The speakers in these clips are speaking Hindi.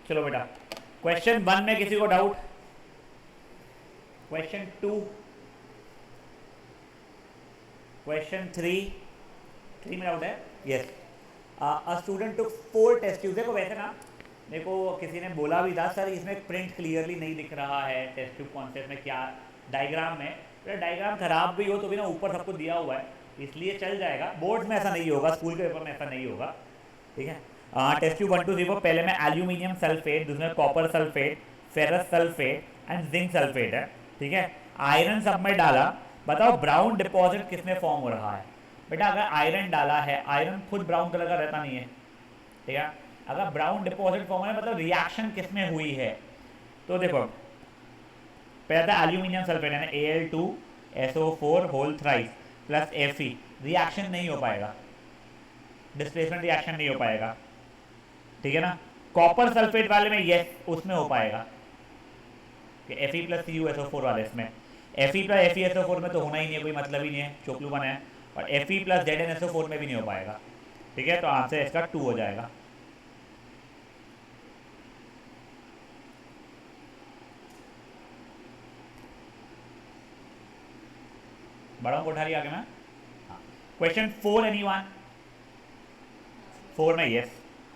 चलो बेटा, क्वेश्चन 1 में किसी को डाउट? क्वेश्चन 2, क्वेश्चन 3 में डाउट है? Yes. A student took 4 test tube. देखो वैसे ना, मेरे को किसी ने बोला भी था सर इसमें प्रिंट क्लियरली नहीं दिख रहा है टेस्ट ट्यूब कॉन्सेप्ट में, क्या डायग्राम में, तो डायग्राम खराब भी हो तो भी ना ऊपर सबको दिया हुआ है, इसलिए चल जाएगा। बोर्ड में ऐसा नहीं होगा, स्कूल के पेपर में ऐसा नहीं होगा, ठीक है। टेस्ट ट्यूब 1 2 3 पहले में एल्यूमिनियम सल्फेट, दूसरे में copper sulphate, ferrous sulphate and zinc sulphate है, ठीक है। आयरन सब में डाला, बताओ ब्राउन डिपॉजिट किसमें फॉर्म हो रहा है? बेटा अगर आयरन डाला है, आयरन खुद ब्राउन कलर का रहता नहीं है, ठीक है। अगर ब्राउन डिपॉजिट फॉर्म है मतलब रिएक्शन किसमें हुई है? तो देखो पहले था एल्यूमिनियम सल्फेट यानी Al2SO4 whole thrice plus Fe, reaction नहीं हो पाएगा, डिस्प्लेसमेंट रिएक्शन नहीं हो पाएगा, ठीक है ना। कॉपर सल्फेट वाले में यस उसमें हो पाएगा कि Fe प्लस CuSO4 वाले, इसमें Fe प्लस FeSO4 में तो होना ही नहीं है, कोई मतलब ही नहीं है, चोपलू बना है। और Fe प्लस ZnSO4 में भी नहीं हो पाएगा, ठीक है। तो आंसर इसका 2 हो जाएगा। बड़ा को उठा लिया आगे मैं। Question 4 anyone? 4 में yes.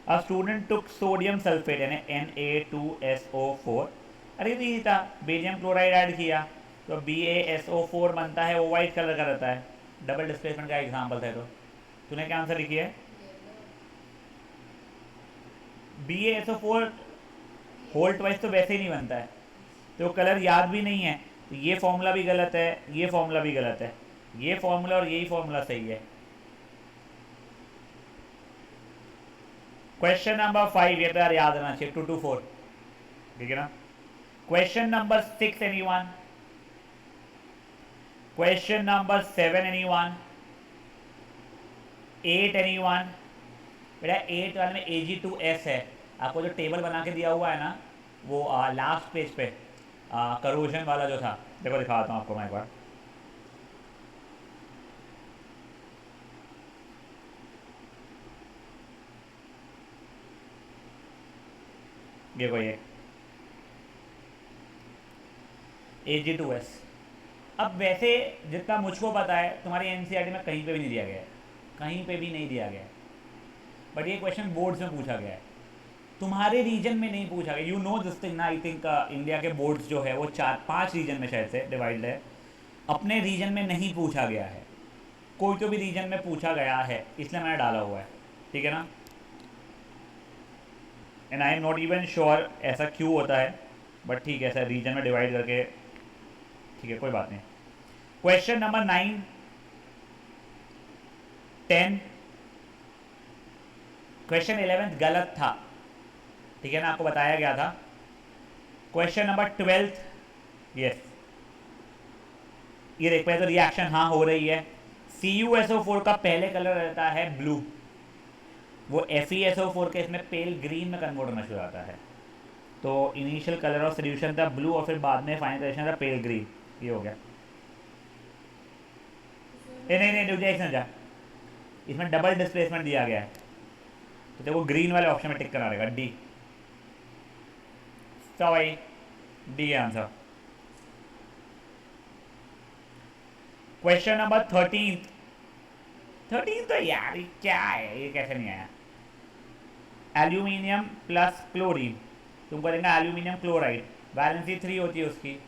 A student took sodium sulphate यानी Na2SO4, अरे तो ये था बेरियम क्लोराइड ऐड किया तो BaSO4 बनता है, वो वाइट कलर का रहता है, डबल डिस्प्लेसमेंट का एग्जांपल था। तो तूने क्या आंसर लिखी है? BaSO4 होल ट्वाइस तो वैसे ही नहीं बनता है, तो कलर याद भी नहीं है, तो ये फॉर्मूला भी गलत है, ये फॉर्मूला भी गलत है, ये फॉर्मूला और यही फॉर्मूला सही है। क्वेश्चन नंबर 5, ये तो यार याद रहना चाहिए, 2 to 4, ठीक है ना। Question number 6 anyone? Question number 7 anyone? 8 anyone? बेटा 8 वाले में Ag2S है, आपको जो टेबल बना के दिया हुआ है ना, वो लास्ट पेज पे करोजन वाला जो था, देखो दिखाता हूँ आपको मैं एक बार। देखो ये Ag2S। अब वैसे जितना मुझको पता है तुम्हारी एनसीईआरटी में कहीं पे भी नहीं दिया गया है, कहीं पे भी नहीं दिया गया है, बट ये क्वेश्चन बोर्ड्स में पूछा गया है, तुम्हारे रीजन में नहीं पूछा गया। यू नो दिस थिंग ना, आई थिंक इंडिया के बोर्ड्स जो है वो 4-5 रीजन में शायद से डिवाइड है, अपने रीजन में नहीं पूछा गया है, कोई तो भी रीजन में पूछा गया है, इसलिए मैंने डाला हुआ है, ठीक है ना। And I am not even sure ऐसा क्यों होता है, बट ठीक है, ऐसा रीजन में डिवाइड करके, ठीक है कोई बात नहीं। क्वेश्चन नंबर 9 10, क्वेश्चन 11 गलत था, ठीक है ना, आपको बताया गया था। क्वेश्चन नंबर 12 यस, ये देख पाए तो रिएक्शन हाँ हो रही है। CuSO4 का पहले कलर रहता है ब्लू, वो FeSO4 के इसमें पेल ग्रीन में कन्वर्ट होना शुरू होता है, तो इनिशियल कलर ऑफ सोल्यूशन था ब्लू और फिर बाद में फाइनल कलेक्शन था पेल ग्रीन, ये हो गया। नहीं नहीं रुक जा, इसमें जा, इसमें डबल डिस्प्लेसमेंट दिया गया है, तो देखो ग्रीन वाले ऑप्शन में टिक करना रहेगा, D. Sorry, D answer. Question number 13 तो यार ये क्या है, ये कैसे नहीं आया? एल्यूमिनियम प्लस क्लोरीन, तुमको देंगे एल्यूमिनियम क्लोराइड, बैलेंसी 3 होती है उसकी,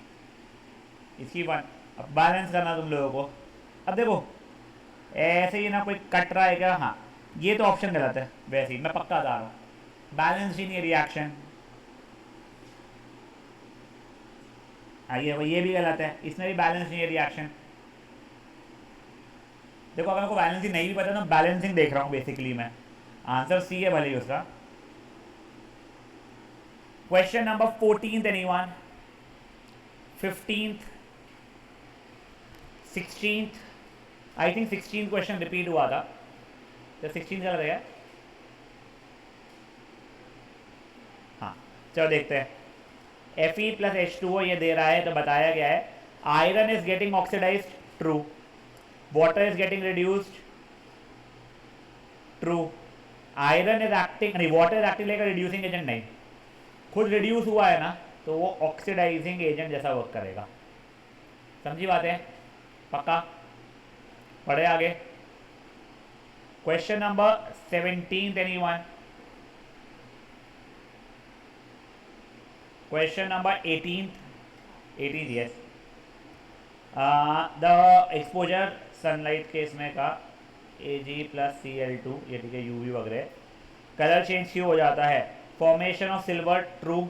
इसकी 1। अब बैलेंस करना तुम लोगों को। अब देखो ऐसे ही ना कोई कट रहा है क्या? हाँ, ये तो ऑप्शन गलत है, वैसे ही मैं पक्का बता रहा हूँ, बैलेंस ही नहीं है रिएक्शन। ये भी गलत है, इसमें भी बैलेंस नहीं है रिएक्शन। देखो अगर मेरे को बैलेंसिंग नहीं भी पता तो बैलेंसिंग देख रहा हूँ बेसिकली मैं, आंसर सी है भले ही उसका। Question number 14 anyone? 15th 16th? I think 16 question repeat हुआ था, तो 16 चल रहा है। हाँ चलो देखते हैं। Fe प्लस H2O ये दे रहा है, तो बताया गया है iron is getting oxidised, true. Water is getting reduced, true. Iron is acting, नहीं water is acting like reducing agent, नहीं। खुद रिड्यूस हुआ है ना, तो वो ऑक्सीडाइजिंग एजेंट जैसा वर्क करेगा। समझी बात है? पक्का? पढ़े आगे। Question number 17 anyone? Question number 18 yes. The exposure sunlight के इसमें का Ag+Cl2 ये ठीक है, यूवी वगैरह, कलर चेंज क्यों हो जाता है? Formation of silver true,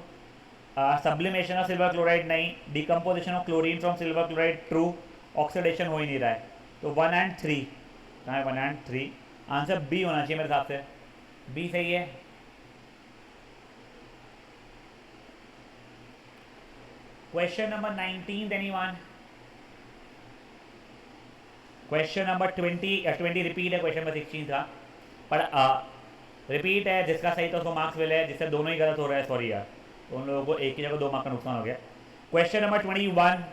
sublimation of silver chloride नहीं, decomposition of chlorine from silver chloride true, oxidation हो ही नहीं रहा है। तो 1 and 3 कहाँ है? 1 and 3 आंसर बी होना चाहिए मेरे हिसाब से। बी सही है। Question number 19 anyone? Question number 20 repeat है, क्वेश्चन नंबर 16 था पर रिपीट है। जिसका सही था उसको मार्क्स मिले, जिससे दोनों ही गलत हो रहा है सॉरी यार, तो उन लोगों को एक ही जगह 2 मार्क का नुकसान हो गया। क्वेश्चन नंबर 21,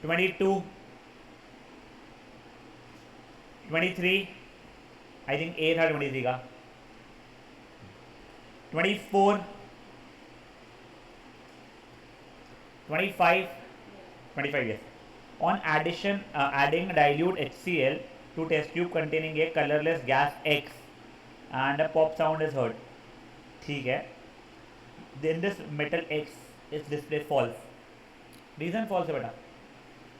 22, 23 आई थिंक ए था 23 का, 24, 25 yes. On adding dilute HCl to test tube containing a colorless gas X and a pop sound is heard. ठीक है, then this metal X is displayed false. Reason false है बेटा,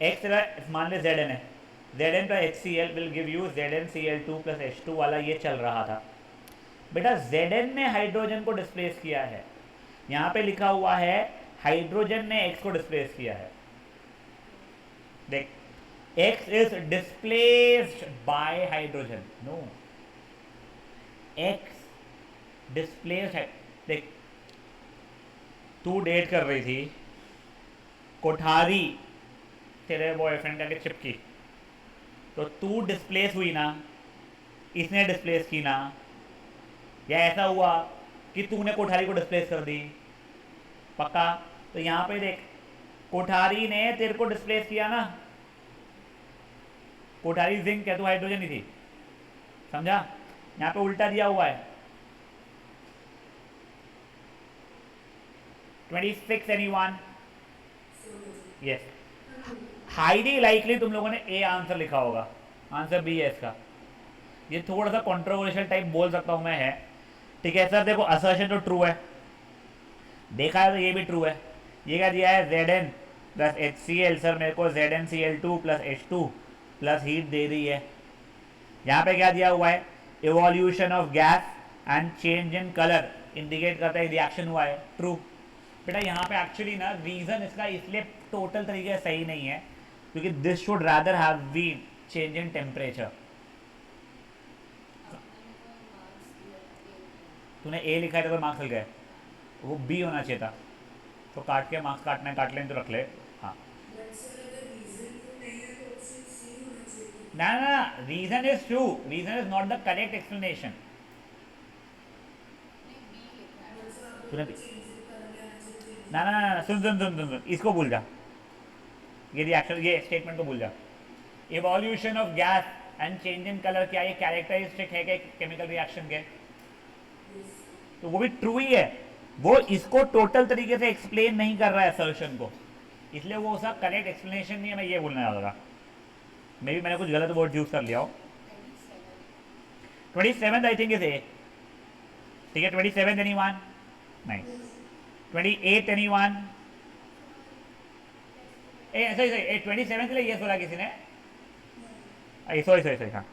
X तेरा मान ले Zn है, Zn का HCl will give you ZnCl2 plus H2 वाला ये चल रहा था बेटा। Zn ने हाइड्रोजन को डिस्प्लेस किया है, यहाँ पे लिखा हुआ है हाइड्रोजन ने X को डिस्प्लेस किया है। देख, X is displaced by hydrogen. No, X displaced है। देख, तू डेट कर रही थी कोठारी तेरे बॉयफ्रेंड का के चिपकी, तो तू डिस्प्लेस हुई ना, इसने डिस्प्लेस की ना, या ऐसा हुआ कि तूने कोठारी को डिस्प्लेस कर दी? पक्का? तो यहाँ पे देख, कोठारी ने तेरे को डिस्प्लेस किया ना, कोठारी जिंक है तो हाइड्रोजन ही थी, समझा? यहाँ पे उल्टा दिया हुआ है। 26 एनीवन? यस, हाईली लाइकली तुम लोगों ने ए आंसर लिखा होगा, आंसर बी है इसका। ये थोड़ा सा कंट्रोवर्शियल टाइप बोल सकता हूं मैं है, ठीक है सर। देखो असर्शन तो ट्रू है, देखा है तो ये भी ट्रू है। ये क्या दिया है? Zn प्लस HCl, सर मेरे को ZnCl2 plus H2 plus heat दे रही है। यहाँ पे क्या दिया हुआ है? Evolution of gas and change in colour indicate करता है रिएक्शन हुआ है, ट्रू। बेटा यहाँ पे एक्चुअली ना रीजन इसका इसलिए टोटल तरीके से सही नहीं है क्योंकि this should rather have been change in temperature. तूने ए लिखा है तो मार्क्स मिल गए, वो बी होना चाहिए था। तो काट के मार्क्स काटना है, काट लें तो रख ले। हाँ ना ना, reason is true, reason is not the correct explanation. ना ना ना, सुन सुन सुन सुन सुन, इसको भूल जा, ये रिएक्शन, ये स्टेटमेंट को भूल जा। Evolution of gas and change in colour क्या ये कैरेक्टरिस्टिक है क्या केमिकल रिएक्शन के? तो वो भी ट्रू ही है, वो इसको टोटल तरीके से एक्सप्लेन नहीं कर रहा है असर्शन को, इसलिए वो उसका करेक्ट एक्सप्लेनेशन नहीं है। मैं ये बोलने वाला था, मे भी मैंने कुछ गलत वर्ड यूज कर लिया हो। 27 आई थिंक इज ए, ठीक है। 27 एनीवन? नहीं। 28 एनीवन? ए सही सही, 27 के लिए ये बोला किसी ने, सॉरी सॉरी सॉरी, हाँ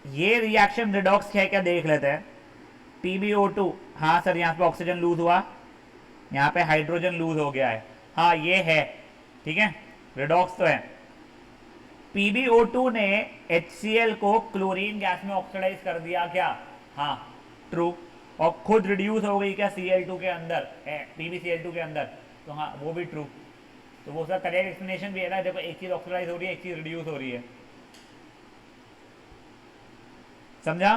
ये रिएक्शन रिडॉक्स है क्या देख लेते हैं। PbO2, हाँ सर यहाँ पे ऑक्सीजन लूज हुआ, यहाँ पे हाइड्रोजन लूज हो गया है, हाँ ये है, ठीक है, रिडॉक्स तो है। PbO2 ने HCl को क्लोरीन गैस में ऑक्सीडाइज कर दिया क्या? हाँ ट्रू, और खुद रिड्यूस हो गई क्या Cl2 के अंदर, PbCl2 के अंदर, तो हाँ वो भी ट्रू। तो वो उसका करेक्ट एक्सप्लेनेशन भी है ना, देखो एक चीज ऑक्सीडाइज हो रही है, एक चीज रिड्यूस हो रही है, समझा?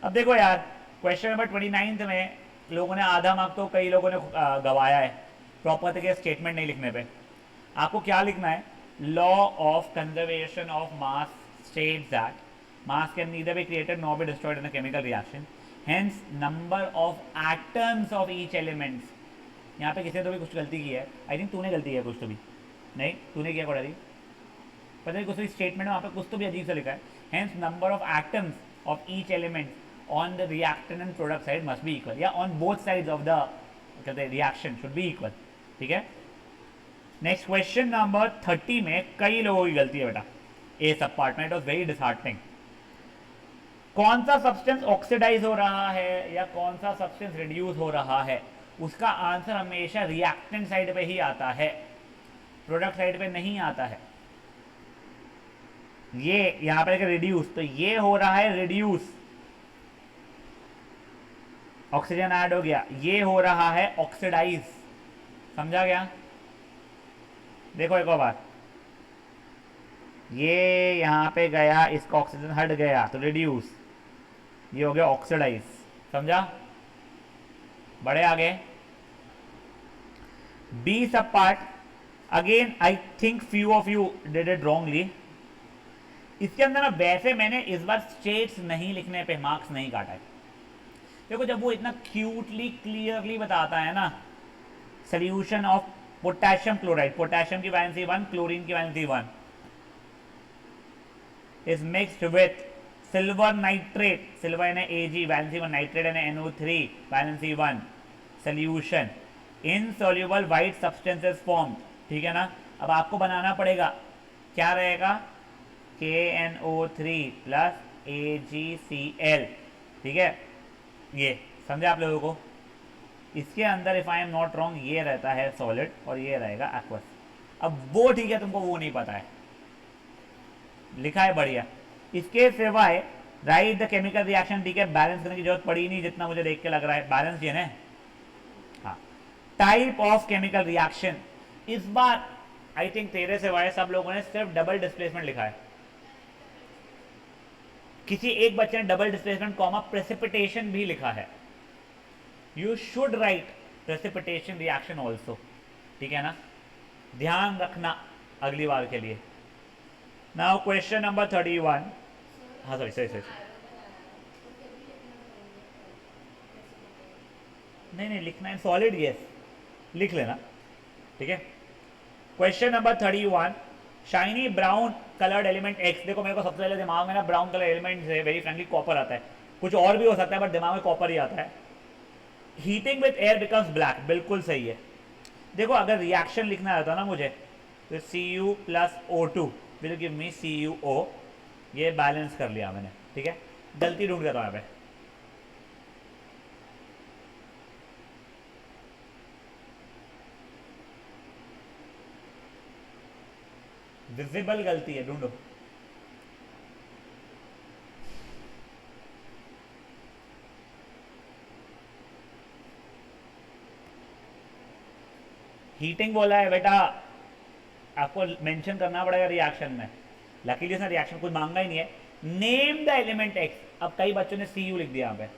अब देखो यार, क्वेश्चन नंबर 29 में लोगों ने आधा मार्क तो कई लोगों ने गवाया है प्रॉपर तरीके स्टेटमेंट नहीं लिखने पे। आपको क्या लिखना है? Law of conservation of mass states that Mass can neither be created nor be destroyed in a chemical reaction. Hence, number of atoms of each elements. यहाँ पे किसी ने तो भी कुछ गलती की है. आई थिंक तूने गलती किया कुछ तो भी. नहीं, तूने किया कोडारी. पता नहीं कुछ तो स्टेटमेंट में वहाँ पे कुछ तो भी अजीब सा लिखा है. Hence, number of atoms of each element on the reactant and product side must be equal. या on both sides of the कहते हैं reaction should be equal. ठीक है. नेक्स्ट क्वेश्चन नंबर 30 में कई लोगों की गलती है बेटा. ए सब पार्ट में इट वॉज वेरी डिसहार्टनिंग. कौन सा सब्सटेंस ऑक्सीडाइज हो रहा है या कौन सा सब्सटेंस रिड्यूस हो रहा है, उसका आंसर हमेशा रिएक्टेंट साइड पे ही आता है, प्रोडक्ट साइड पे नहीं आता है. ये यहां पे रिड्यूस, तो ये हो रहा है रिड्यूस, ऑक्सीजन ऐड हो गया. ये हो रहा है ऑक्सीडाइज. समझा गया. देखो एक और बात, ये यहां पे गया, इसका ऑक्सीजन हट गया तो रिड्यूस, ये हो गया ऑक्सीडाइज. समझा. बड़े आगे बी सब part. Again I think few of you did it wrongly. इसके अंदर ना वैसे मैंने इस बार स्टेट्स नहीं लिखने पे मार्क्स नहीं काटा है. देखो जब वो इतना क्यूटली क्लियरली बताता है ना, solution of potassium chloride, potassium की वैलेंसी 1, क्लोरीन की valency 1 is mixed with silver nitrate, silver यानी Ag वैलेंसी 1, नाइट्रेट यानी NO3 valency 1, solution insoluble white substances form. ठीक है ना. अब आपको बनाना पड़ेगा, क्या रहेगा, KNO3 प्लस AgCl. ठीक है. ये समझे आप लोगों को. इसके अंदर if I am not wrong ये रहता है सॉलिड और ये रहेगा एक्वस. अब वो ठीक है, तुमको वो नहीं पता है, लिखा है बढ़िया. इसके सिवाय राइट द केमिकल रिएक्शन. ठीक है, बैलेंस करने की जरूरत पड़ी नहीं जितना मुझे देख के लग रहा है. बैलेंस ये ना. हाँ, टाइप ऑफ केमिकल रिएक्शन. इस बार आई थिंक तेरे सिवाय सब लोगों ने सिर्फ डबल डिस्प्लेसमेंट लिखा है. किसी एक बच्चे ने डबल डिस्प्लेसमेंट कॉमा प्रेसिपिटेशन भी लिखा है. You should write precipitation reaction also. ठीक है ना. ध्यान रखना अगली बार के लिए. Now question number 31. हाँ सॉरी नहीं लिखना है सॉलिड. यस लिख लेना. ठीक है. Question number 31. Shiny brown coloured element x. देखो मेरे को सबसे पहले दिमाग में ना ब्राउन कलर एलिमेंट से वेरी फ्रेंकली कॉपर आता है. कुछ और भी हो सकता है बट दिमाग में कॉपर ही आता है. Heating with air becomes black. बिल्कुल सही है. देखो अगर रिएक्शन लिखना रहता ना मुझे तो Cu plus O2 will give me CuO. ये बैलेंस कर लिया मैंने. ठीक है. गलती ढूंढ रहा था यहाँ पे. विजिबल गलती है, ढूंढो. हीटिंग बोला है बेटा, आपको मेंशन करना पड़ेगा रिएक्शन में. लकीली इसने रिएक्शन कुछ मांगा ही नहीं है. Name the element x. अब कई बच्चों ने Cu लिख दिया यहाँ पे.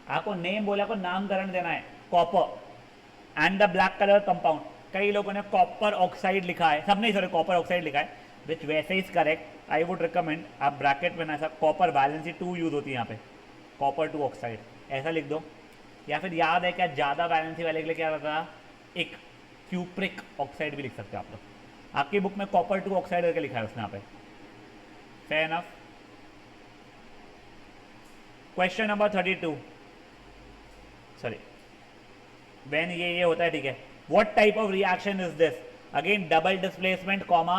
आपको नेम बोला, को नामकरण देना है. Copper and the black colour compound. कई लोगों ने कॉपर ऑक्साइड लिखा है, सब नहीं सॉरी कॉपर ऑक्साइड लिखा है, विच वैसे is correct. I would recommend आप ब्रैकेट में ना ऐसा कॉपर वैलेंसी 2 यूज होती है यहाँ पे, कॉपर 2 ऑक्साइड ऐसा लिख दो. या फिर याद है क्या ज़्यादा वैलेंसी वाले के लिए क्या रहता था, एक क्यूप्रिक ऑक्साइड भी लिख सकते हो आप लोग. आपकी बुक में कॉपर 2 ऑक्साइड करके लिखा है उसने यहाँ पे. Fair enough. Question number 32. Sorry when ये होता है. ठीक है. What type of reaction is this? Again double displacement comma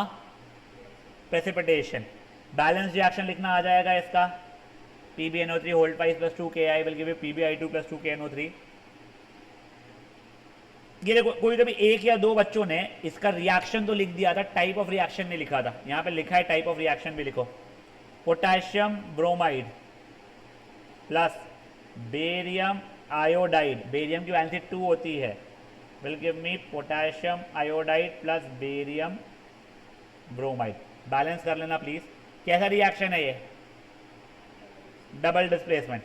precipitation. Balance reaction लिखना आ जाएगा इसका. PbNO3 hold 5 plus 2 Ki will give you PbI2 plus 2 KNO3. ये देखो कोई कभी एक या दो बच्चों ने इसका रिएक्शन तो लिख दिया था, टाइप ऑफ रिएक्शन नहीं लिखा था. यहाँ पे लिखा है टाइप ऑफ रिएक्शन भी लिखो. Potassium bromide plus barium iodide. Barium की वैलेंसी 2 होती है. will give me potassium iodide plus barium bromide. Balance कर लेना प्लीज. कैसा रिएक्शन है ये, डबल डिस्प्लेसमेंट.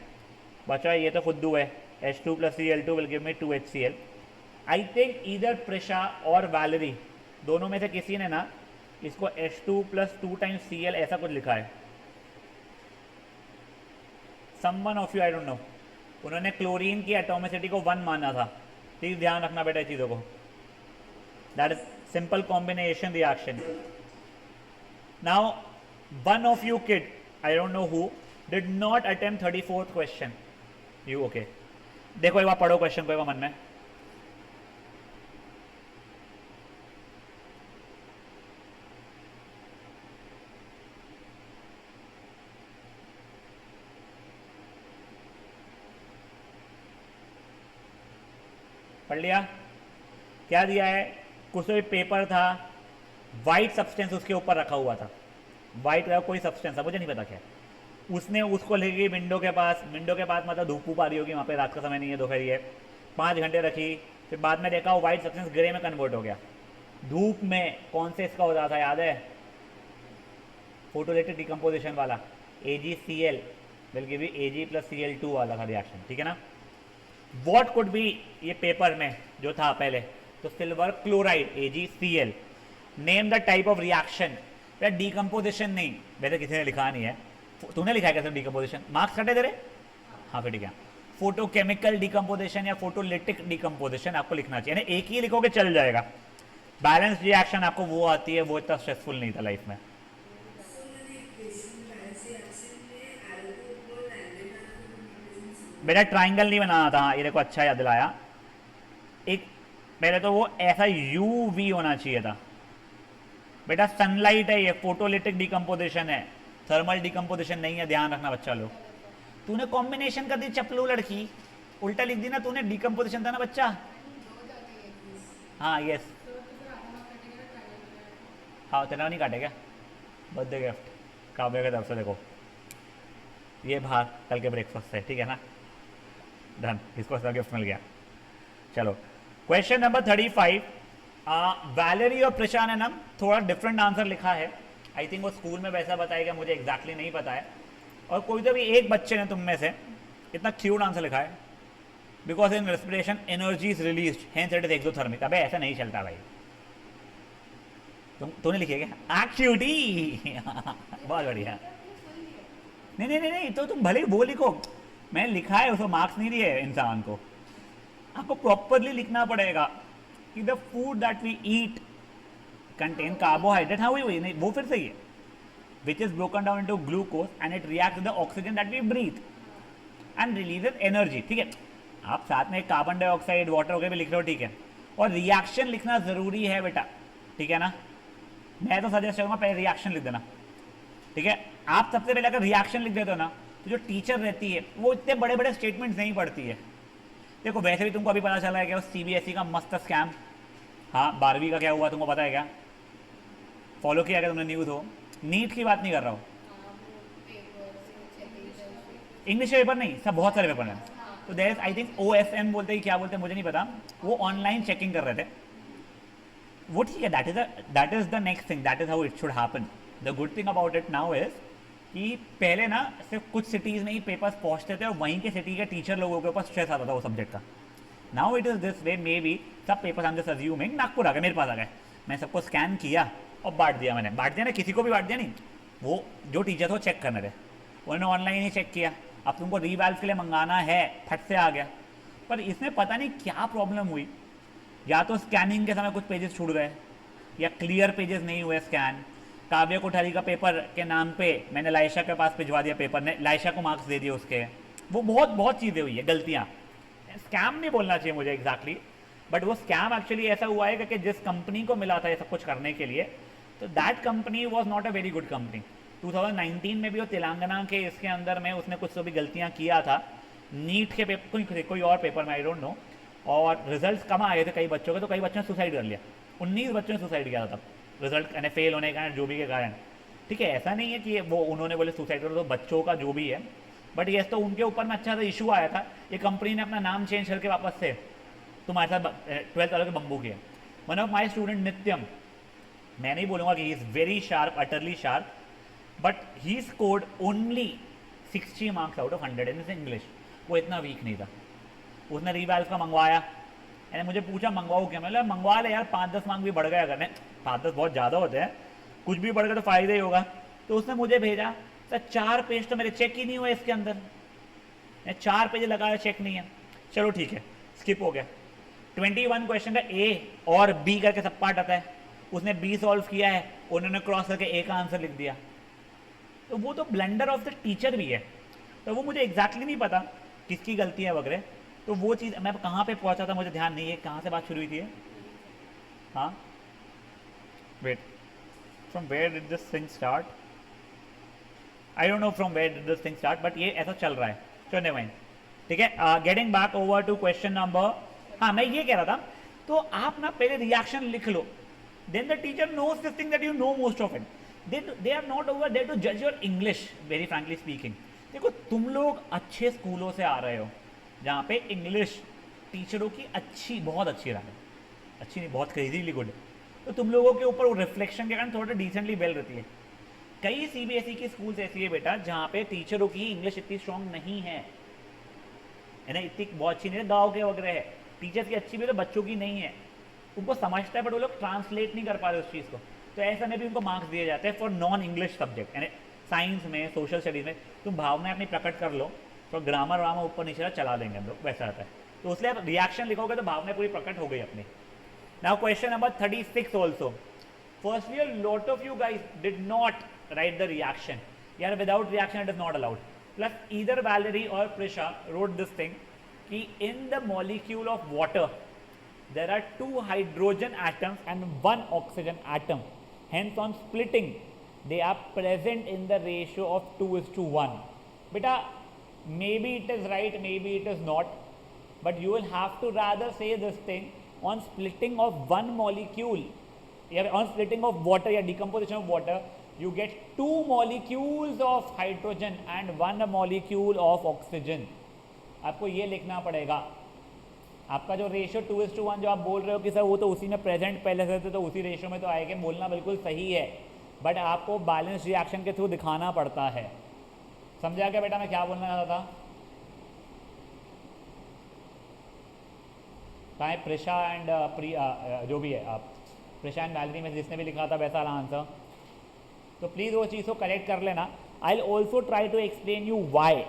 बच्चा ये तो फुद्दू है. H2 plus Cl2 will give me 2HCl. I think इधर प्रिशा और वैलरी दोनों में से किसी ने ना इसको H2 plus 2 times Cl ऐसा कुछ लिखा है. Someone of you, I don't no, उन्होंने क्लोरीन की एटोमिसिटी को 1 माना था। प्लीज ध्यान रखना बेटा चीज़ों को। That is simple combination reaction. Now one of you kid, I don't know who, did not attempt 34th question. You okay? देखो एक बार पढ़ो क्वेश्चन को एक बार मन में। पढ़ लिया? क्या दिया है? कुछ तो पेपर था, वाइट सब्सटेंस उसके ऊपर रखा हुआ था, वाइट का कोई सब्सटेंस था, मुझे नहीं पता क्या। उसने उसको ले गई विंडो के पास, विंडो के पास मतलब धूप आ रही होगी वहाँ पे, रात का समय नहीं है, दोपहर है, 5 घंटे रखी, फिर बाद में देखा वो वाइट सब्सटेंस ग्रे में कन्वर्ट हो गया। धूप में कौन से इसका हो रहा था याद है? फोटोलिटिक डिकम्पोजिशन वाला, AgCl will give you Ag+Cl2 वाला था रिएक्शन, ठीक है ना। वॉट कुड बी, ये पेपर में जो था पहले, तो silver chloride AgCl। Name the type of reaction. Decomposition नहीं, वैसे किसी ने लिखा नहीं है, तूने लिखा है कैसे डिकम्पोजिशन? मार्क्स कटे तेरे? हाँ फिर ठीक है। फोटोकेमिकल डिकम्पोजिशन या फोटोलिटिक डिकम्पोजिशन आपको लिखना चाहिए, यानी एक ही लिखोगे चल जाएगा। बैलेंस रिएक्शन आपको वो आती है, वो इतना स्ट्रेसफुल नहीं था लाइफ में। बेटा ट्राइंगल नहीं बनाना था, ये देखो अच्छा याद दिलाया। एक पहले तो वो ऐसा UV होना चाहिए था बेटा, सनलाइट है ये, फोटोलिटिक डिकम्पोजिशन है, थर्मल डिकम्पोजिशन नहीं है, ध्यान रखना बच्चा लोग। तूने कॉम्बिनेशन कर दी चपलू लड़की, उल्टा लिख दी ना तूने, डिकम्पोजिशन था ना बच्चा। हाँ यस, हाँ तेरा नहीं काटे क्या? बर्थडे गिफ्ट काव्य के तरफ से, देखो ये बाहर कल के ब्रेकफास्ट से, ठीक है ना, डन, इसको इसका गिफ्ट मिल गया। चलो क्वेश्चन नंबर 35, वैलेरी और प्रशाननम, थोड़ा डिफरेंट आंसर लिखा है, आई थिंक वो स्कूल में वैसा बताएगा, मुझे एग्जैक्टली नहीं पता है। और कोई तो भी एक बच्चे ने तुम में से इतना क्यूट आंसर लिखा है, because in respiration energy is release, hence it is exothermic. अबे ऐसा नहीं चलता भाई, तूने लिखी है क्या? क्यूटी बहुत बढ़िया। नहीं नहीं नहीं नहीं, तो तुम भले ही वो लिखो, मैं लिखा है, उसको मार्क्स नहीं दिए इंसान को, आपको प्रॉपरली लिखना पड़ेगा कि the food that we eat contain carbohydrate, हाँ वही नहीं, वो फिर सही है, which is broken down into glucose and it react with the oxygen that we breathe and releases energy, ठीक है। आप साथ में कार्बन डाइऑक्साइड, वाटर वगैरह भी लिख रहे हो, ठीक है, और रिएक्शन लिखना जरूरी है बेटा, ठीक है ना। मैं तो सजेस्ट करूंगा पहले रिएक्शन लिख देना, ठीक है। आप सबसे पहले अगर रिएक्शन लिख देते हो ना, तो जो टीचर रहती है वो इतने बड़े बड़े स्टेटमेंट्स नहीं पढ़ती है। देखो वैसे भी तुमको अभी पता चला है कि CBSE का मस्त स्कैम, हाँ 12वीं का क्या हुआ तुमको पता है क्या? फॉलो किया क्या तुमने न्यूज़ हो? नीट की बात नहीं कर रहा हूँ, इंग्लिश पेपर नहीं, सब बहुत सारे पेपर हैं। तो there is I think OFM बोलते हैं, क्या बोलते हैं मुझे नहीं पता, वो ऑनलाइन चेकिंग कर रहे थे, वो ठीक है, that is the next thing, that is how it should happen. The good thing about it now is कि पहले ना सिर्फ कुछ सिटीज़ में ही पेपर्स पहुंचते थे और वहीं के सिटी के टीचर लोगों के ऊपर स्ट्रेस आता था वो सब्जेक्ट का। Now it is this way, maybe सब papers I am just assuming, Nagpur आ गए मेरे पास आ गए, मैं सबको स्कैन किया और बांट दिया, मैंने बांट दिया ना, किसी को भी बांट दिया नहीं, वो जो टीचर थे वो चेक करने थे, उन्होंने ऑनलाइन ही चेक किया। अब तुमको रीवैल्व के लिए मंगाना है, फट से आ गया। पर इसमें पता नहीं क्या प्रॉब्लम हुई, या तो स्कैनिंग के समय कुछ पेजेस छूट गए, या क्लियर पेजेस नहीं हुए स्कैन। काव्य कोठारी का पेपर के नाम पे मैंने लाइशा के पास भिजवा दिया पेपर, ने लाइशा को मार्क्स दे दिए उसके, वो बहुत चीज़ें हुई है, गलतियाँ। स्कैम नहीं बोलना चाहिए मुझे एग्जैक्टली, बट वो स्कैम एक्चुअली ऐसा हुआ है कि जिस कंपनी को मिला था ये सब कुछ करने के लिए, तो that company was not a very good company. 2019 में भी वो तेलंगाना के इसके अंदर में उसने कुछ तो भी गलतियाँ किया था, नीट के पेपर कोई और पेपर में, आई डोंट नो, और रिजल्ट कम आए थे कई बच्चों के, तो कई बच्चों ने सुसाइड कर लिया, 19 बच्चों ने सुसाइड किया था तब रिजल्ट यानी फेल होने के कारण, जो भी के कारण, ठीक है। ऐसा नहीं है कि वो उन्होंने बोले सुसाइड करो, तो बच्चों का जो भी है, बट ये तो उनके ऊपर में अच्छा सा इशू आया था, ये कंपनी ने अपना नाम चेंज करके वापस से तुम्हारे साथ 12th वालों के बम्बू किया। वन ऑफ माई स्टूडेंट नित्यम, मैं नहीं बोलूँगा कि he is very sharp, utterly sharp, but he scored only 60 marks out of 100 in English, वो इतना वीक नहीं था। उसने रीवैल्व का मंगवाया, मैंने मुझे पूछा मंगवाओ क्या, मतलब मंगवा ले यार, 5-10 मार्क्स भी बढ़ गया, अगर 5-10 बहुत ज़्यादा होते हैं, कुछ भी बढ़ गया तो फ़ायदा ही होगा। तो उसने मुझे भेजा, सर 4 पेज तो मेरे चेक ही नहीं हुए इसके अंदर, मैं 4 पेज लगाया, चेक नहीं है, चलो ठीक है, स्किप हो गया। 21 क्वेश्चन का ए और बी करके सब पार्ट आता है, उसने बी सॉल्व किया है, उन्होंने क्रॉस करके ए का आंसर लिख दिया, तो वो तो ब्लंडर ऑफ द टीचर भी है। तो वो मुझे एग्जैक्टली नहीं पता किसकी गलती है वगैरह, तो वो चीज़ मैं कहाँ पे पहुँचा था मुझे ध्यान नहीं है, कहाँ से बात शुरू हुई थी। हाँ wait, from where did this thing start, I don't know from where did this thing start, but ये ऐसा चल रहा है, चलो माइंड, ठीक है। Getting back over to question number, हाँ मैं ये कह रहा था, तो आप ना पहले रिएक्शन लिख लो, then the teacher knows this thing that you know most of it, they are not over there to जज your English, very frankly speaking. देखो तुम लोग अच्छे स्कूलों से आ रहे हो जहाँ पे इंग्लिश टीचरों की अच्छी, बहुत अच्छी रहा है, अच्छी नहीं बहुत क्रेजीली गुड है, तो तुम लोगों के ऊपर वो रिफ्लेक्शन के कारण थोड़ा डिसेंटली वेल रहती है। कई सीबीएसई की स्कूल्स ऐसी है बेटा जहाँ पे टीचरों की इंग्लिश इतनी स्ट्रांग नहीं है ना, इतनी बहुत अच्छी नहीं है, गाँव के वगैरह है, टीचर्स की अच्छी भी तो बच्चों की नहीं है, उनको समझता है बट वो लोग ट्रांसलेट नहीं कर पा रहे उस चीज़ को, तो ऐसा में भी उनको मार्क्स दिए जाते हैं फॉर नॉन इंग्लिश सब्जेक्ट, यानी साइंस में, सोशल स्टडीज़ में तुम भावनाएं अपनी प्रकट कर लो तो ग्रामर वामर ऊपर नीचे चला देंगे हम लोग, वैसा आता है, तो उसलिए आप रिएक्शन लिखोगे तो भावनाएं पूरी प्रकट हो गई अपनी। Now question number 36 also, firstly a lot of you guys did not write the reaction, यार without reaction it is not allowed, plus either Valerie or Prisha wrote this thing कि in the molecule of water there are 2 hydrogen atoms and 1 oxygen atom, hence on splitting they are present in the ratio of 2:1. beta maybe it is right, maybe it is not, but you will have to rather say this thing, on splitting of 1 molecule, on splitting of water या decomposition of water you get 2 molecules of hydrogen and 1 molecule of oxygen। आपको ये लिखना पड़ेगा, आपका जो रेशियो 2:1 जो आप बोल रहे हो कि सर वो तो उसी में प्रेजेंट पहले से थे तो उसी रेशियो में तो आएगा, बोलना बिल्कुल सही है, बट आपको बैलेंस रिएक्शन के थ्रू दिखाना पड़ता है। समझा क्या बेटा मैं क्या बोलना चाहता था? कहाँ है प्रिशा एंड प्रिया, जो भी है आप, प्रिशा एंड वैलेरी में जिसने भी लिखा था वैसा आंसर, तो प्लीज़ वो चीज़ को करेक्ट कर लेना। I will also try to explain you why.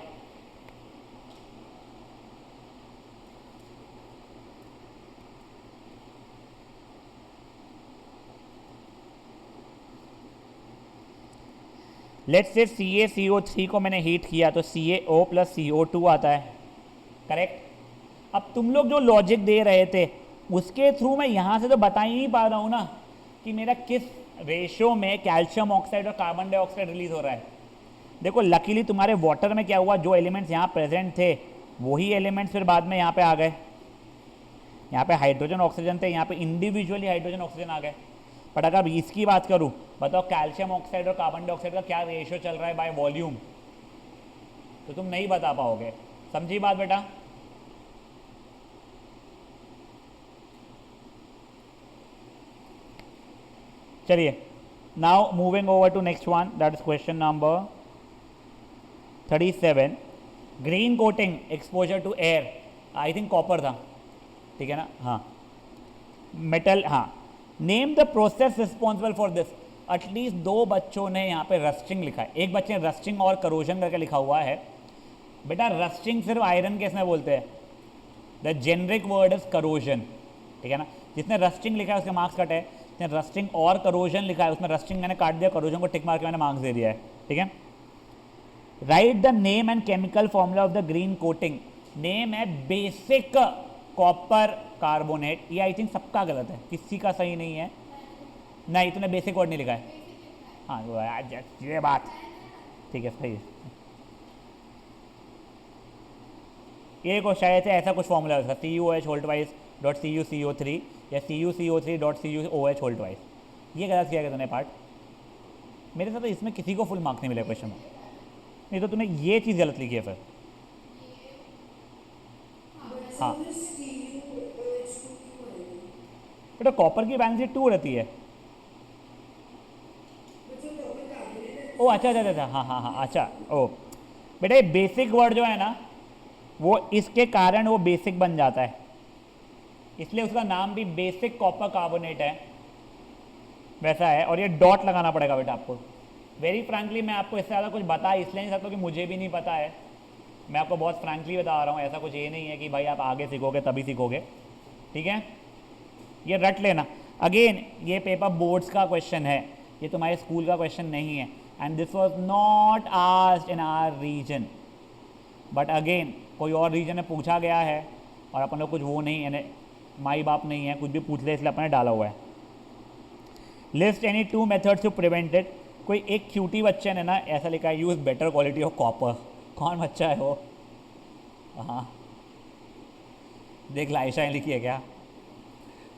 Let's say CaCO3 को मैंने हीट किया तो CaO + CO2 आता है, करेक्ट। अब तुम लोग जो लॉजिक दे रहे थे उसके थ्रू मैं यहाँ से तो बता ही नहीं पा रहा हूँ ना कि मेरा किस रेशियो में कैल्शियम ऑक्साइड और कार्बन डाइऑक्साइड रिलीज हो रहा है। देखो लकीली तुम्हारे वाटर में क्या हुआ, जो एलिमेंट्स यहाँ प्रेजेंट थे वही एलिमेंट्स फिर बाद में यहाँ पे आ गए, यहाँ पे हाइड्रोजन ऑक्सीजन थे, यहाँ पे इंडिविजुअली हाइड्रोजन ऑक्सीजन आ गए। बट अगर इसकी बात करूँ, बताओ कैल्शियम ऑक्साइड और कार्बन डाइऑक्साइड का क्या रेशियो चल रहा है बाय वॉल्यूम, तो तुम नहीं बता पाओगे। समझी बात बेटा? चलिए now moving over to next one, that is question number 37। Green coating exposure to air, I think copper था, ठीक है ना? हाँ मेटल, हाँ। Name the process responsible for this. At least 2 बच्चों ने यहाँ पे रस्टिंग लिखा है, एक बच्चे ने रस्टिंग और करोजन करके लिखा हुआ है। बेटा रस्टिंग सिर्फ आयरन केस में बोलते हैं, the generic word is corrosion, ठीक है ना? जिसने रस्टिंग लिखा है उसके मार्क्स कट है, जिसने रस्टिंग और करोजन लिखा है उसमें रस्टिंग मैंने काट दिया, करोजन को टिक मार के मैंने मार्क्स दे दिया है, ठीक है। Right the name and chemical formula of the green coating. Name है बेसिक कॉपर कार्बोनेट, ये आई थिंक सबका गलत है, किसी का सही नहीं है। नहीं तूने बेसिक वर्ड नहीं लिखा है, हाँ ये बात ठीक है, सही है। ये को शायद से ऐसा कुछ फॉर्मूला होता है, CuOH/CuCO3 या CuCO3.CuOH/, ये गलत किया गया तूने पार्ट। मेरे साथ तो इसमें किसी को फुल मार्क नहीं मिले क्वेश्चन में, नहीं तो तूने ये चीज़ गलत लिखी है फिर। हाँ बेटा कॉपर की वैलेंसी 2 रहती है। ओ अच्छा अच्छा अच्छा, हाँ हाँ हाँ अच्छा, ओ बेटा ये बेसिक वर्ड जो है ना वो इसके कारण वो बेसिक बन जाता है, इसलिए उसका नाम भी बेसिक कॉपर कार्बोनेट है, वैसा है। और ये डॉट लगाना पड़ेगा बेटा आपको। वेरी फ्रैंकली मैं आपको इससे ज़्यादा कुछ बता इसलिए नहीं सकता कि मुझे भी नहीं पता है, मैं आपको बहुत फ्रैंकली बता रहा हूँ, ऐसा कुछ ये नहीं है कि भाई आप आगे सीखोगे तभी सीखोगे, ठीक है, ये रट लेना। अगेन ये पेपर बोर्ड्स का क्वेश्चन है, ये तुम्हारे स्कूल का क्वेश्चन नहीं है, and this was not asked in our reason, but again कोई और रीजन में पूछा गया है और अपन लोग कुछ वो नहीं है, माई बाप नहीं है, कुछ भी पूछ ले इसलिए अपने डाला हुआ है। List any 2 methods to prevent it. कोई एक क्यूटी बच्चे ने ना ऐसा लिखा है, use better quality of copper. कौन बच्चा है वो? हाँ देख लाइशा ने लिखी है क्या?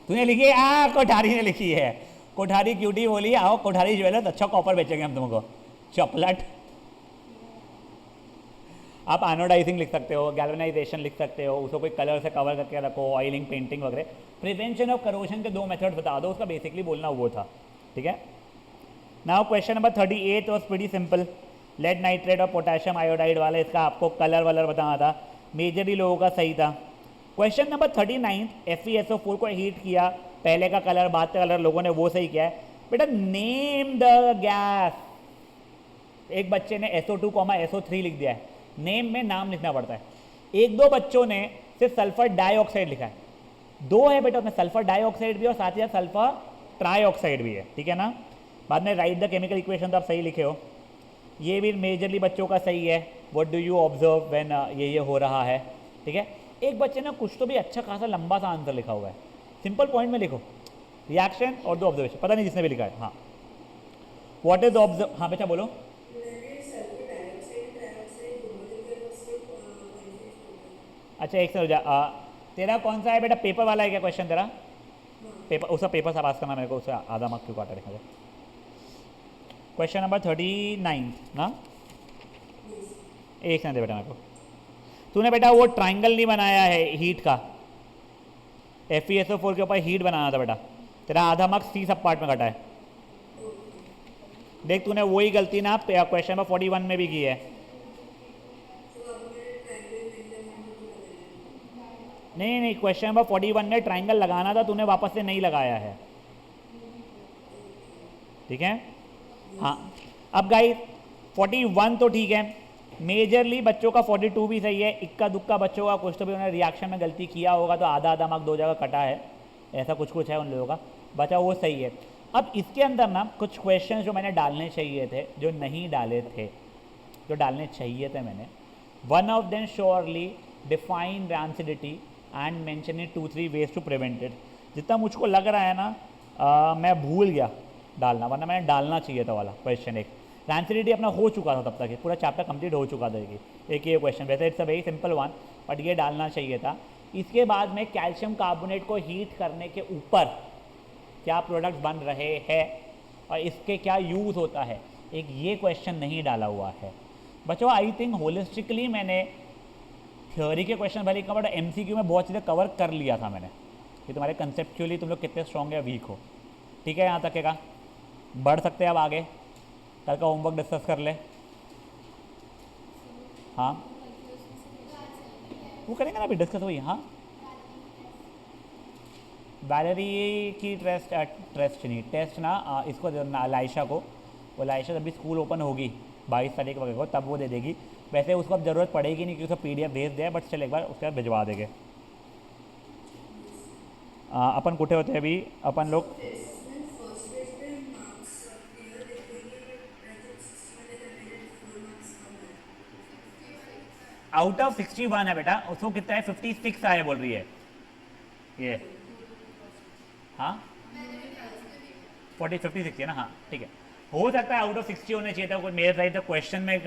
तूने लिखी है? कोठारी ने लिखी है। कोठारी क्यूटी बोली आओ कोठारी ज्वेलर्स अच्छा कॉपर बेचेंगे हम तुमको। चपलट। आप एनोडाइजिंग लिख सकते हो, गैल्वेनाइजेशन लिख सकते हो, उसको कोई कलर से कवर करके रखो, ऑयलिंग, पेंटिंग वगैरह। प्रिवेंशन ऑफ करोशन के 2 मेथड्स बता दो, उसका बेसिकली बोलना वो था, ठीक है। Now question number 38 was pretty simple. Lead nitrate और पोटेशियम आयोडाइड वाला, इसका आपको कलर वलर बताना था, मेजरली लोगों का सही था। क्वेश्चन नंबर 39, FeSO4 को हीट किया, पहले का कलर बाद का कलर, लोगों ने वो सही किया है। बेटा नेम द गैस, एक बच्चे ने SO2, SO3 लिख दिया है, नेम में नाम लिखना पड़ता है। एक दो बच्चों ने सिर्फ सल्फर डाइऑक्साइड लिखा है, 2 है बेटा उसमें, सल्फर डाइऑक्साइड भी और साथ ही साथ सल्फर ट्राइऑक्साइड भी है, ठीक है ना। बाद में राइट द केमिकल इक्वेशन, तो आप सही लिखे हो, ये भी मेजरली बच्चों का सही है। What do you observe when ये हो रहा है, ठीक है। एक बच्चे ने कुछ तो भी अच्छा खासा लंबा सा आंसर लिखा हुआ है, सिंपल पॉइंट में लिखो, रिएक्शन और 2 ऑब्जर्वेशन, पता नहीं जिसने भी लिखा है। हाँ व्हाट इज ऑब्जर्व, हाँ बेटा बोलो। अच्छा एक से तेरा कौन सा है बेटा, पेपर वाला है क्या क्वेश्चन तेरा? पेपर, उसका पेपर से पास करना मेरे को, उससे आधा मार्क्स क्यों काटा देखा जाए। क्वेश्चन नंबर 39 ना, एक सेकंड दे बेटा मेरे को। तूने बेटा वो ट्राइंगल नहीं बनाया है हीट का, FeSO4 के ऊपर हीट बनाना था बेटा, तेरा आधा मार्क्स सी सब पार्ट में कटा है। देख तूने वही गलती ना क्वेश्चन नंबर 41 में भी की है। नहीं नहीं, क्वेश्चन नंबर 41 में ट्राइंगल लगाना था, तूने वापस से नहीं लगाया है, ठीक है। हाँ अब गाइस 41 तो ठीक है, मेजरली बच्चों का 42 भी सही है, इक्का दुक्का बच्चों का कुछ तो भी उन्होंने रिएक्शन में गलती किया होगा, तो आधा आधा मार्क 2 जगह कटा है, ऐसा कुछ कुछ है उन लोगों का, बचा वो सही है। अब इसके अंदर ना कुछ क्वेश्चन जो मैंने डालने चाहिए थे, जो नहीं डाले थे, जो डालने चाहिए थे मैंने, one of them surely define rancidity and mention it 2-3 ways to prevent it. जितना मुझको लग रहा है ना मैं भूल गया डालना, वरना मैंने डालना चाहिए था वाला क्वेश्चन। एक रैंसिडिटी अपना हो चुका था तब तक, पूरा चैप्टर कंप्लीट हो चुका था, एक ये क्वेश्चन, वैसे it's a very simple one, but ये डालना चाहिए था। इसके बाद में कैल्शियम कार्बोनेट को हीट करने के ऊपर क्या प्रोडक्ट्स बन रहे हैं और इसके क्या यूज़ होता है, एक ये क्वेश्चन नहीं डाला हुआ है बच्चों। आई थिंक होलिस्टिकली मैंने थ्योरी के क्वेश्चन भले कवर, MCQ में बहुत चीज़ें कवर कर लिया था मैंने, कि तुम्हारे कंसेप्चुअली तुम लोग कितने स्ट्रॉन्ग या वीक हो, ठीक है। यहाँ तक का बढ़ सकते हैं अब आगे, कल का होमवर्क डिस्कस कर ले। हाँ वो करेंगे ना अभी डिस्कस हुई। हाँ वैलेरी की टेस्ट नहीं, टेस्ट ना इसको लाइशा को, वो लाइशा जब भी स्कूल ओपन होगी 22 तारीख वगैरह को, तब वो दे देगी। वैसे उसको अब ज़रूरत पड़ेगी नहीं क्योंकि उसको PDF भेज दिया, बट चल एक बार उसके बाद भिजवा देंगे। अपन कुठे होते हैं अभी अपन लोग? आउट ऑफ 61 है बेटा, उसको कितना है 56 आए बोल रही है ये। हाँ 56 है ना, हाँ ठीक है, हो सकता है आउट ऑफ 60 होने चाहिए था, कोई मेरे साइड तक क्वेश्चन में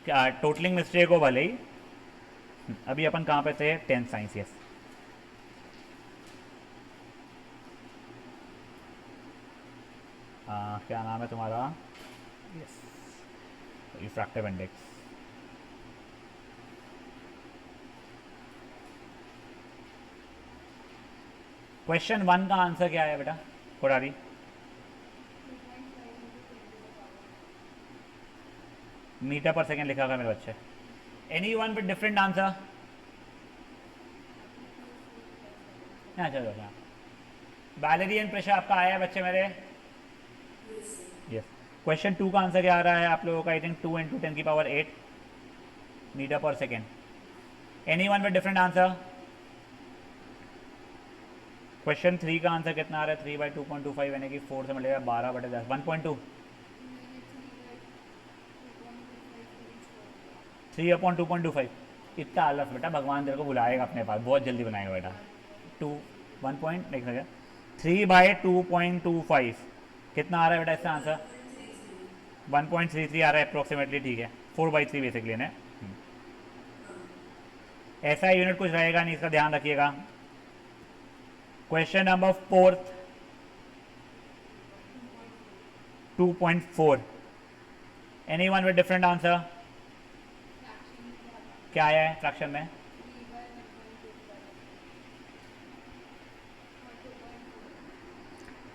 क्या टोटलिंग मिस्टेक हो भले ही। अभी अपन कहाँ पे थे? 10th science, yes. क्या नाम है तुम्हारा? Yes, refractive index. क्वेश्चन 1 का आंसर क्या है बेटा कोरारी? मीटर पर सेकेंड लिखा होगा मेरे बच्चे। Any one with different answer? हाँ चलो अच्छा, वैलेरी एंड प्रेशर आपका आया है बच्चे मेरे? यस। क्वेश्चन 2 का आंसर क्या आ रहा है आप लोगों का? I think 2 × 10⁸ metre per second. Anyone with different answer? Question 3 का आंसर कितना आ रहा है? 3/2.25 यानी कि 4 से मिलेगा 12/10. 1.2. 3/2.25. इतना आलस बेटा, भगवान तेरे को बुलाएगा अपने पास, बहुत जल्दी बनाएगा बेटा. 1 पॉइंट देख सकते. 3/2.25 कितना आ रहा है बेटा इसका आंसर? 1.33 आ रहा है अप्रोक्सीमेटली. ठीक है, 4/3 बेसिकली ने. ऐसा यूनिट कुछ रहेगा नहीं, इसका ध्यान रखिएगा. Question number 4, 2.4. Anyone with different answer? क्या आया है फ्रैक्शन में?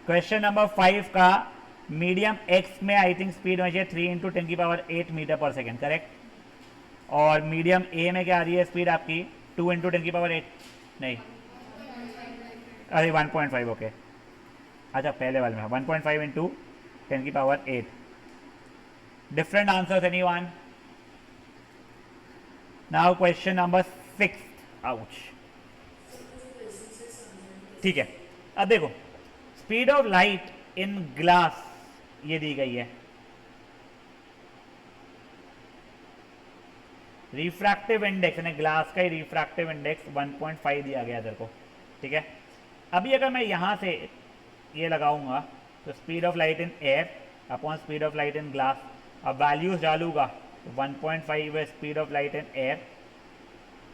क्वेश्चन नंबर 5 का मीडियम एक्स में आई थिंक स्पीड होनी चाहिए 3 × 10⁸ मीटर पर सेकेंड, करेक्ट. और मीडियम ए में क्या आ रही है स्पीड आपकी? 2 × 10⁸. नहीं, अरे 1.5. ओके, अच्छा पहले वाले में 1.5 × 10⁸. Different answers anyone? Now question number 6. Ouch. ठीक है, अब देखो speed of light in glass ये दी गई है. रिफ्रैक्टिव इंडेक्स यानी ग्लास का ही रिफ्रैक्टिव इंडेक्स 1.5 दिया गया तेरे को. ठीक है, अभी अगर मैं यहां से ये लगाऊंगा तो speed of light in air upon speed of light in glass. अब वैल्यूज डालूंगा तो 1.5 है speed of light in air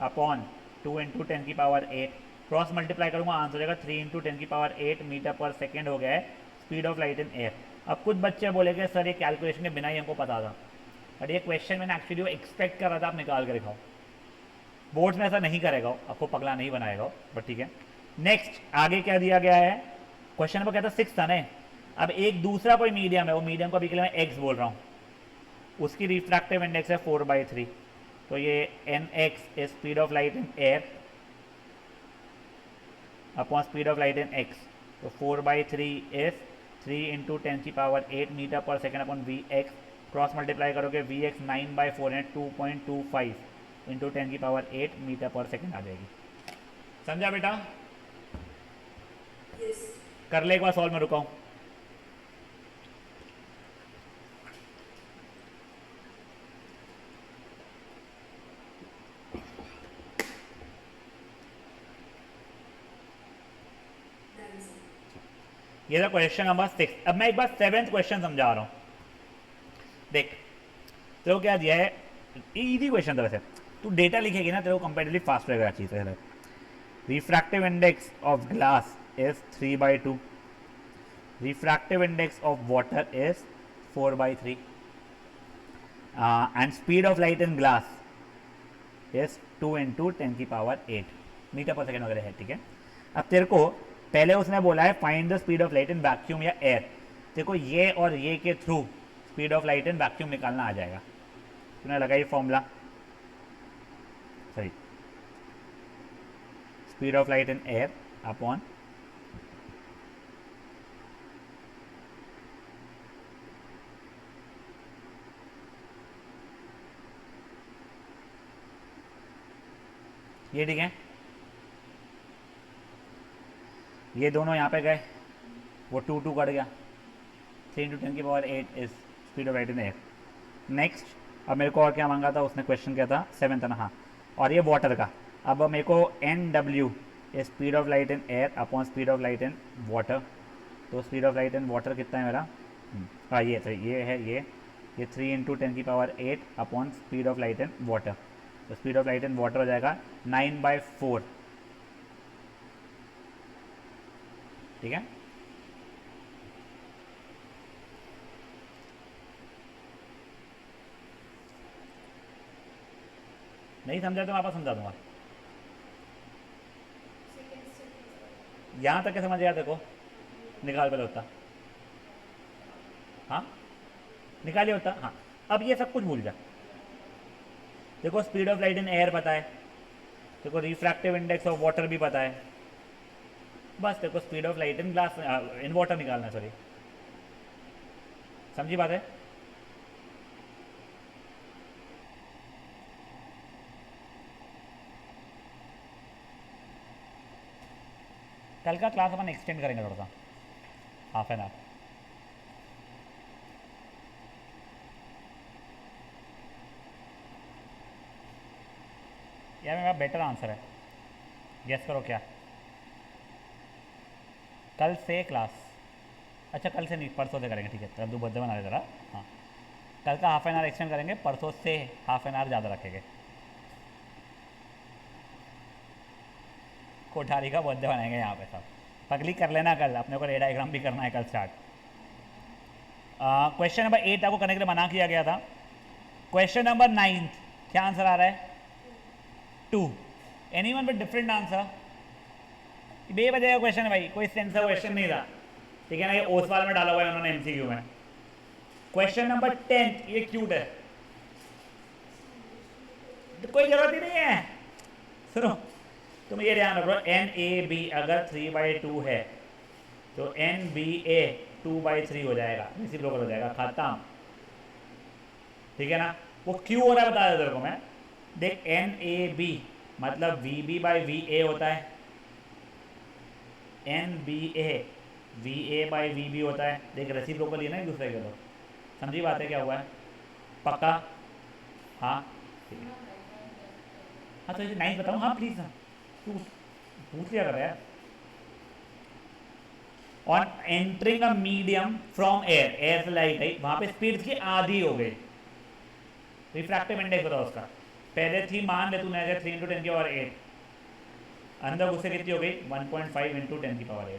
upon 2 × 10⁸. Cross multiply करूंगा, आंसर हो जाएगा 3 × 10⁸ मीटर पर सेकेंड हो गया है speed of light in air. अब कुछ बच्चे बोलेंगे सर ये कैलकुलेशन के बिना ही हमको पता था, बट ये क्वेश्चन मैंने एक्चुअली वो एक्सपेक्ट कर रहा था, आप निकाल के दिखाओ. बोर्ड्स में ऐसा नहीं करेगा, आपको पगला नहीं बनाएगा, बट ठीक है. नेक्स्ट आगे क्या दिया गया है? क्वेश्चन नंबर कहता 6 था ना. अब एक दूसरा कोई मीडियम है, वो मीडियम को अभी के लिए मैं एक्स बोल रहा हूँ, उसकी रिफ्रैक्टिव इंडेक्स है 4/3. तो ये nx is speed of light in air upon speed of light in x. तो 4/3 is 3 × 10⁸ metre per second upon vx. Cross multiply करोगे vx 9/4 है 2.25 × 10⁸ मीटर पर सेकेंड आ जाएगी. समझा बेटा? yes. कर ले एक बार सॉल्व में, रुका हूं. ये था क्वेश्चन नंबर 6. अब मैं एक बार 7th क्वेश्चन समझा रहा हूं. देख तेरे को क्या दिया है, इजी क्वेश्चन था वैसे. तू डेटा लिखेगी ना तेरे को कंपेरेटिवली फास्ट रहेगा चीज़. Refractive index of glass is 3/2. Refractive index of water is 4/3 and speed of light in glass is 2 × 10⁸ metre per second वगैरह है. ठीक है, अब तेरे को पहले उसने बोला है find the speed of light in vacuum या एयर. देखो ये और ये के through speed of light in vacuum निकालना आ जाएगा. तूने लगाई फॉर्मूला, सही, speed of light in air upon ये. ठीक है, ये दोनों यहाँ पे गए, वो 2 कट गया. 3 × 10⁸ is speed of light in air. Next अब मेरे को और क्या मांगा था उसने, क्वेश्चन क्या था 7th ना. हाँ, और ये वाटर का. अब मेरे को NW is speed of light in air upon speed of light in water. तो speed of light in water कितना है मेरा? हाँ ये है ये 3 × 10⁸ upon speed of light in water. तो speed of light in water हो जाएगा 9/4. ठीक है, नहीं समझा तो वापस समझा दूंगा. यहां तक क्या समझ गया देखो, निकाल पहले होता. हाँ निकालिए होता. हाँ अब ये सब कुछ भूल जा. देखो speed of light in air पता है, देखो रिफ्रैक्टिव इंडेक्स ऑफ वाटर भी पता है, बस देखो speed of light in glass in water निकालना है. सॉरी, समझी बात है? कल का क्लास अपन एक्सटेंड करेंगे थोड़ा सा, हाफ एन आवर। यार मेरा बेटर आंसर है, गेस करो क्या। कल से क्लास, अच्छा कल से नहीं परसों से करेंगे, ठीक है। तब बर्थडे बना रहे ज़रा, हाँ कल का हाफ एन आवर एक्सटेंड करेंगे, परसों से हाफ एन आवर ज़्यादा रखेंगे। कोठारी का बर्थडे बनाएंगे यहाँ पे सब। पगली कर लेना कल, अपने को रे डायग्राम भी करना है कल स्टार्ट। क्वेश्चन नंबर 8 आपको करने के लिए मना किया गया था। क्वेश्चन नंबर 9 क्या आंसर आ रहा है? 2। Anyone with different answer? बेवजह का क्वेश्चन है भाई, कोई सेंस क्वेश्चन नहीं था, ठीक है ना। ये ओसवाल में डाला हुआ है उन्होंने एमसीक्यू में। क्वेश्चन नंबर 10 ये क्यूट है, तो कोई जरूरत ही नहीं है। सुनो तुम ये ध्यान रखो, NAB अगर 3/2 है तो NBA 2/3 हो जाएगा, रेसिप्रोकल हो जाएगा, खत्म, ठीक है ना। वो क्यों हो रहा है बता देता तेरे को मैं। देख NAB मतलब VB/VA होता है, NBA VA/VB होता है। देख रेसिप्रोकल ही है ना एक दूसरे के, तो समझी बात है क्या हुआ है, पक्का? हाँ हाँ तो नहीं बताऊँ, हाँ प्लीज़ हाँ तू पूछ लिया कर यार। On entering a medium from air, air से लाइट आई, वहाँ पे स्पीड की आधी हो गई। रिफ्रैक्टिव इंडेक्स बताओ उसका। पहले थी मान ले तूने अगर 3 × 10⁸, अंदर उससे कितनी हो गई 1.5 × 10⁸।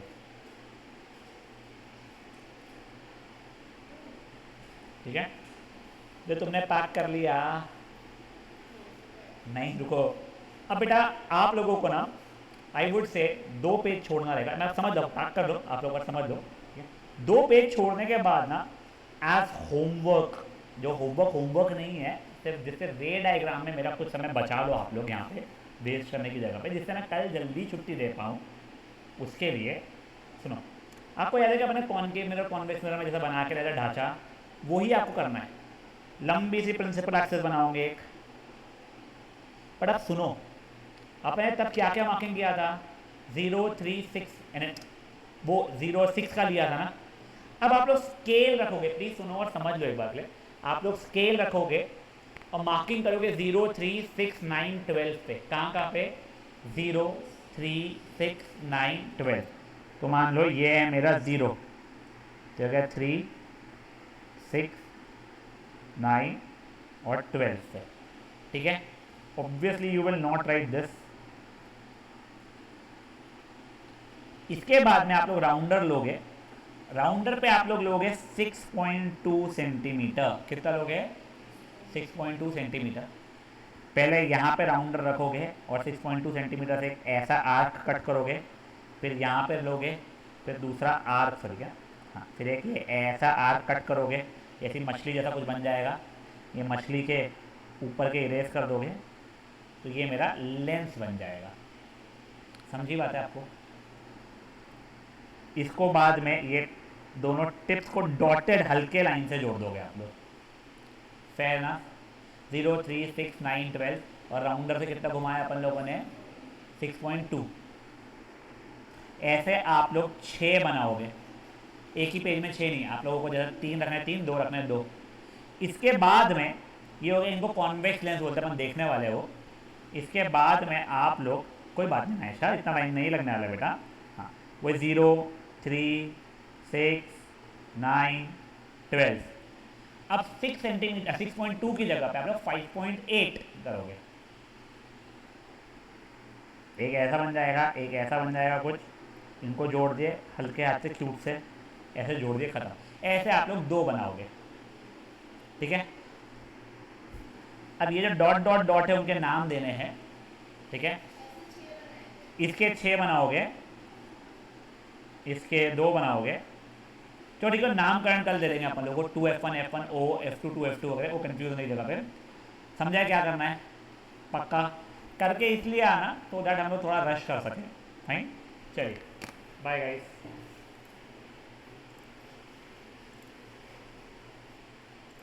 ठीक है, जो तुमने पैक कर लिया। नहीं रुको, अब बेटा आप लोगों को ना आई वुड से 2 पेज छोड़ना रहेगा। मैं समझ लो, पैक कर लो आप लोग, समझ लो 2 पेज छोड़ने के बाद ना एज होमवर्क, जो होमवर्क नहीं है, सिर्फ जिससे रे डायग्राम में मेरा कुछ समय बचा लो आप लोग यहाँ पे वेस्ट करने की जगह पे, जिससे मैं कल जल्दी छुट्टी दे पाऊँ, उसके लिए सुनो। आपको याद है कि अपने कॉनकेव मिरर कॉन्वेक्स मिरर में जैसा बना के रहता ढांचा, वही आपको करना है। लंबी सी प्रिंसिपल एक्सेस बनाओगे एक। बट अब सुनो, आपने तब क्या क्या मार्किंग किया था? 0, 3, 6, वो 0 और 6 का लिया था ना। अब आप लोग स्केल रखोगे, प्लीज सुनो और समझ लो एक बार ले। आप लोग स्केल रखोगे और मार्किंग करोगे 0, 3, 6, 9, 12 पे। कहाँ पे? 0, 3, 6, 9, 12। तो मान लो ये है मेरा 0, जगह 3, 6, 9 और 12 पे, ठीक है। Obviously you will not right this. इसके बाद में आप लोग राउंडर लोगे, राउंडर पे आप लोग लोगे 6.2 सेंटीमीटर। कितना लोगे? 6.2 सेंटीमीटर। पहले यहाँ पे राउंडर रखोगे और 6.2 सेंटीमीटर से एक ऐसा आर्क कट करोगे, फिर यहाँ पे लोगे, फिर दूसरा आर्क, सॉरी क्या, हाँ, फिर एक ये ऐसा आर्क कट करोगे, ऐसी मछली जैसा कुछ बन जाएगा। ये मछली के ऊपर के इरेज कर दोगे तो ये मेरा लेंस बन जाएगा। समझी बात है आपको? इसको बाद में ये दोनों टिप्स को डॉटेड हल्के लाइन से जोड़ दोगे आप लोग, फेयर ना। 0, 3, 6, 9, 12 और राउंडर से कितना घुमाया अपन लोगों ने? 6.2। ऐसे आप लोग 6 बनाओगे, एक ही पेज में 6 नहीं, आप लोगों को जैसे 3 रखना है 3, 2 रखना है 2। इसके बाद में ये हो गया, इनको कॉन्वेक्स लेंस बोलते हैं, अपन देखने वाले हो। इसके बाद में आप लोग, कोई बात नहीं ऐसा इतना टाइम नहीं लगने वाला बेटा, हाँ वो 0, 3, 6, 9, 12। अब 6 सेंटीमीटर 6.2 की जगह पे आप लोग 5.8 करोगे। एक ऐसा बन जाएगा, एक ऐसा बन जाएगा कुछ। इनको जोड़ दिए हल्के हाथ से, क्यूब से ऐसे जोड़ दिए, खत्म। ऐसे आप लोग 2 बनाओगे, ठीक है। अब ये जो डॉट डॉट डॉट है उनके नाम देने हैं, ठीक है। इसके 6 बनाओगे, इसके 2 बनाओगे। तो ठीक है, नामकरण कर दे देंगे अपन लोगों को, 2F1 F1 O F2 2F2 वगैरह, वो कंफ्यूज नहीं जगह पे। समझा क्या करना है? पक्का करके इसलिए आना तो दैट हम लोग थोड़ा रश कर सकें। फाइन, चलिए बाय गाइस।